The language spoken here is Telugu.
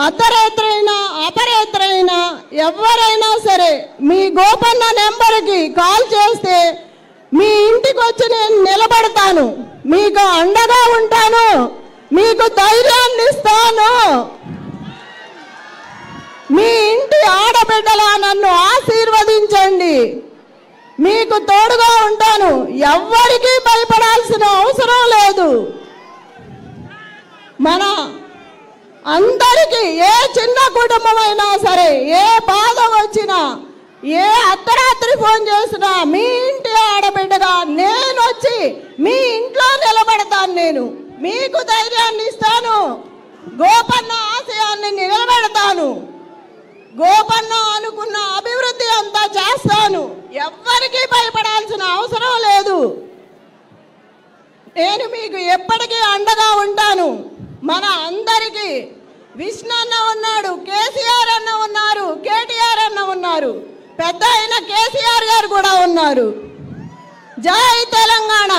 అర్ధరాత్రైనా అపరాత్రైనా ఎవరైనా సరే మీ గోపన్న నెంబర్కి కాల్ చేస్తే మీ ఇంటికి వచ్చి నేను నిలబడతాను, మీకు అండగా ఉంటాను, మీకు ధైర్యాన్ని ఇస్తాను. మీ ఇంటి ఆడబిడ్డలా నన్ను ఆశీర్వదించండి, మీకు తోడుగా ఉంటాను. ఎవ్వరికీ భయపడాల్సిన అవసరం లేదు. మన అందరికీ ఏ చిన్న కుటుంబమైనా సరే ఏ బాధ వచ్చినా ఏ అర్ధరాత్రి ఫోన్ చేసినా మీ ఇంటి ఆడబిడ్డగా నేను వచ్చి మీ ఇంట్లో నిలబడతాను. నేను మీకు ధైర్యాన్ని ఇస్తాను, గోపన్న ఆశయాన్ని నిలబెడతాను, గోపన్న అనుకున్న అభివృద్ధి అంతా చేస్తాను. ఎవ్వరికీ భయపడాల్సిన అవసరం లేదు. నేను మీకు ఎప్పటికీ అండగా ఉంటాను. మన అందరికీ విష్ణు అన్న ఉన్నాడు, కేసీఆర్ అన్న ఉన్నారు, కేటీఆర్ అన్న ఉన్నారు, పెద్ద అయిన కేసీఆర్ గారు కూడా ఉన్నారు. జై తెలంగాణ.